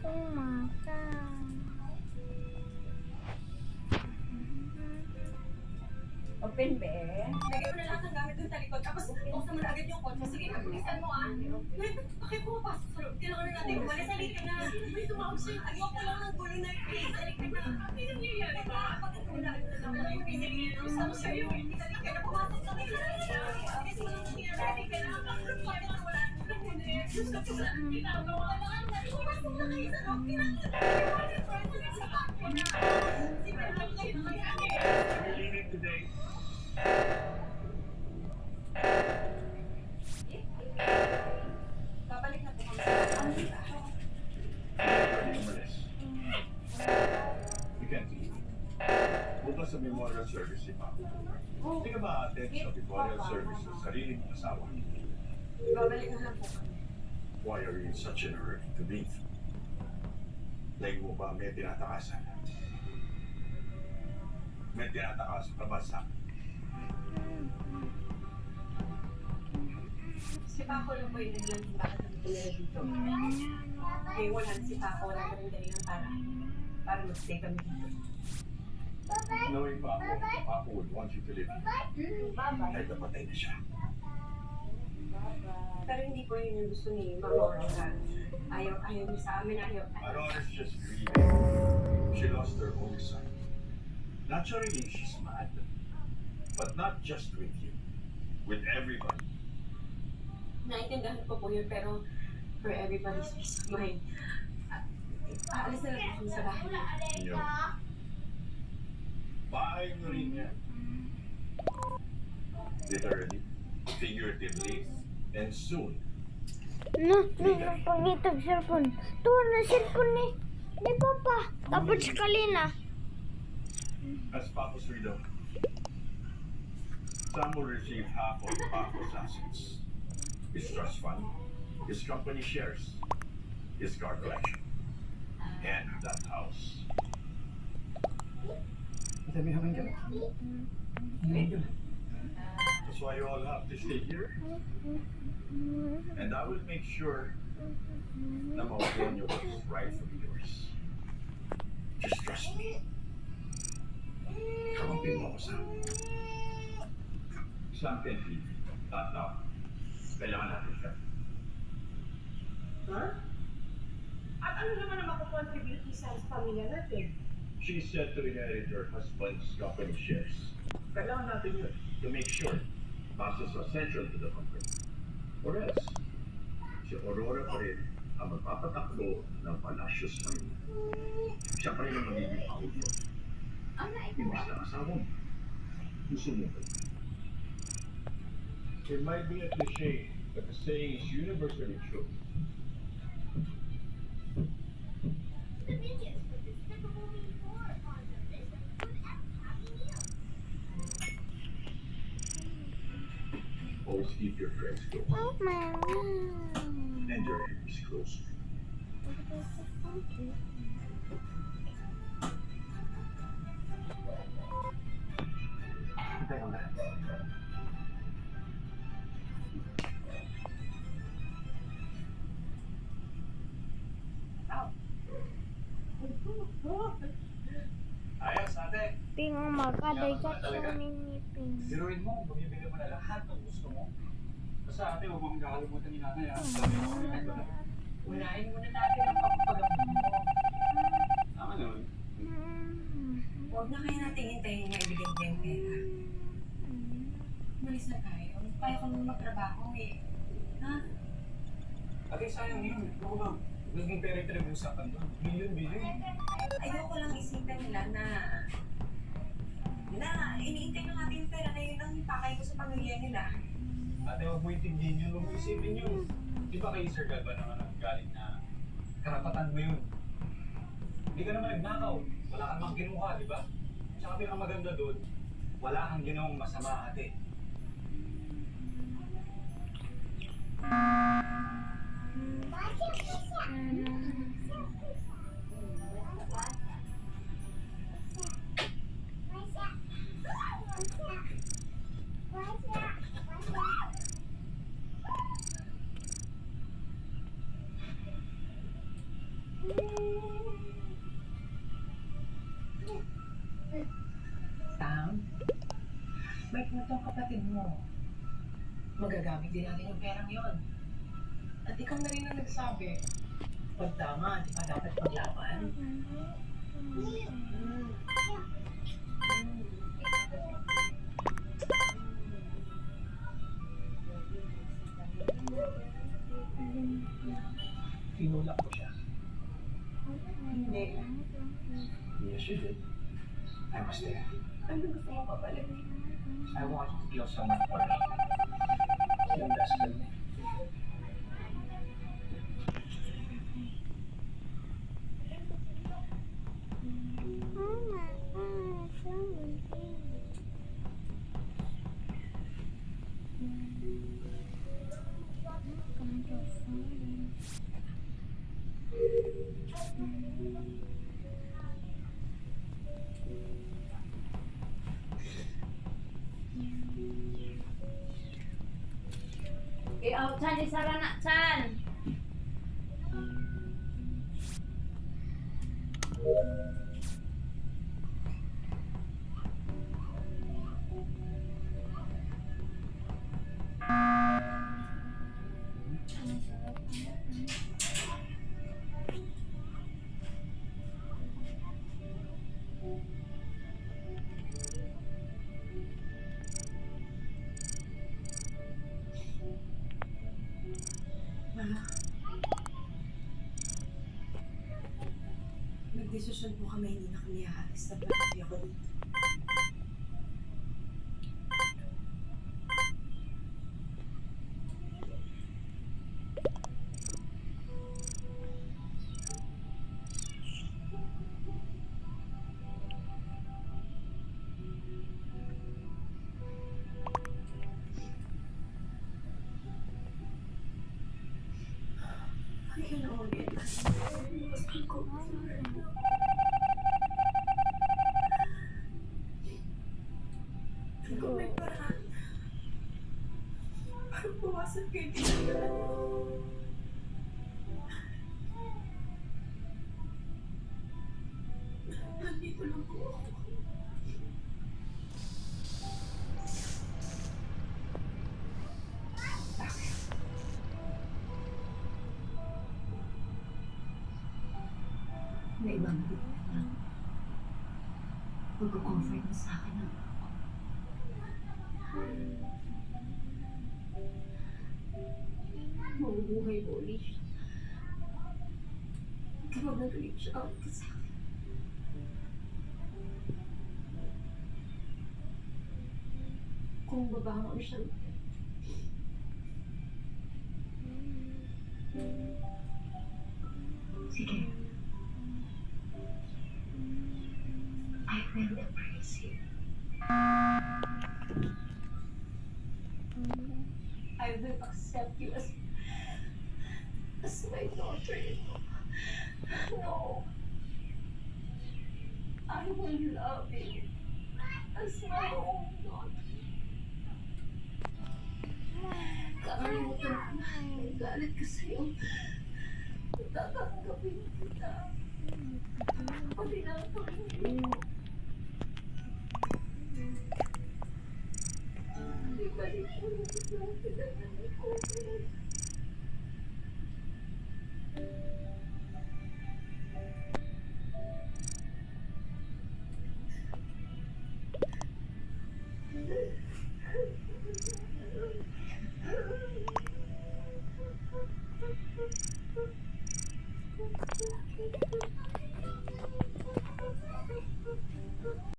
tumakan. Open, be. Lagay mo na lahat ng gamit dun sa likod. Tapos, buksan mo na agad yung kotse. Sige, napulisan mo, ah. Bakit pumapasok sa loob? Kailangan na natin umalis. Halika na. May tumawag sa'yo. Ayoko lang ng gulo na yung halika na. Ano yung nangyayari ba? Bakit wala na naman yung pinagyan? Gusto mo sa'yo. Halika na, pumasok na kayo. Kasi walang nangyayari. Halika na. Bakit wala na gusto ko sa ginagawa. Pumasok na kayo sa loob. Kailangan na sa takbo na. Sige, lang kayo nangyayari. We're leaving today. Babalik na po kami sa Pwede umalis. We can't leave. Bukas sa memorial service si Papa. Hindi ka ma-attend sa memorial service sa sarili mong asawa. Babalik na lang po kami. Why are you in such a hurry to leave? Like mo ba may tinatakasan? May tinatakasan ka ba sa Si Paco lang po yung dahilan kung bakit kami tumira dito. Eh, wala na si Paco. Wala na rin dahilan para mag-stay kami dito. knowing Papa would want you to live here? Kahit napatay na siya. Pero hindi po yun yung gusto ni Mama Aurora. Ayaw niya sa amin. Aurora's just grieving. She lost her only son. Naturally, she's mad. But not just with you. With everybody. Naintindihan ko po yun, pero for everybody's peace of mind. Aalis na lang po kami sa bahay. Niyo. Bahay mo rin yan. Literally, figuratively, and soon. Pangitag cellphone. Tuwa na cellphone ni Papa. Tapos kalina. As Papa's widow, Sam will receive half of Papa's assets. His trust fund, his company shares, his car collection, and that house. That's why you all have to stay here. And I will make sure na makuha niyo what's rightfully yours. Just trust me. Kamumpin mo ako, Sam. Sam can leave. Not now. Kailangan natin siya. Ha? At ano naman ang makukontribute ni Sam sa pamilya natin? She's set to inherit her husband's company shares. Kailangan natin yun to make sure passes are central to the company. Or else, si Aurora pa rin ang magpapatakbo ng Palacios Marine. Siya pa rin ang magiging paulo. Imbis na asawa mo. Gusto mo ba? It might be a cliché, but the saying is universally true. Always keep your friends close Oh, Mama. and your enemies close. Teka na. Ayos, ate. Pingang magaday ka sa ninipin. Biruin mo, bumibili mo na lahat ng gusto mo. Basta ate, huwag mong kakalimutan ni nanay. Unahin muna natin ang pagpagamot mo. Tama naman. Huwag na kayo natin hintayin na ibigay niya yung pera. Umalis na tayo. Kaya ko naman magtrabaho eh. Ha? Ate, sayang yun. Ano ba? Naging pera yung pinag-uusapan doon. Billion. Ayoko lang isipin nila na iniintay na natin yung pera na yun ang pakay ko sa pamilya nila. Ate, huwag mo intindihin yun. Huwag mo isipin yun. Di ba kay Sir Galba naman ang galing na karapatan mo yun? Hindi ka naman nagnakaw. Wala kang mang kinuha, di ba? Tsaka pinakamaganda doon, wala kang ginawang masama, ate. Mm. mo, magagamit din natin yung perang yon. At ikaw na rin ang nagsabi, pag tama, di ba dapat maglaban? Tinulak ko siya. Hindi. Yes, you did. I was there. Ano gusto mo papalik? I want you to kill someone for me. Yung best friend me. Chan, isara na, Chan. Ma, nagdesisyon po kami hindi na kami aalis na patuloy ako dito. I can only imagine. Mas ko. Kung may paraan para puwasan kay Tina. Nandito lang po ako. May ibang na pag-comfort mo sa akin ng ako. Mabubuhay mo ulit siya. Kapag nag-reach out ka sa akin. Kung babangon siya, sige. I will embrace you. I will accept you as my daughter. No. I will love you as my own daughter. Kakalimutan ko na may galit ka sa'yo. Tatanggapin kita. Pati na ang pamilya mo. Ibalik mo na ito ang pinangalan ko. Thank you.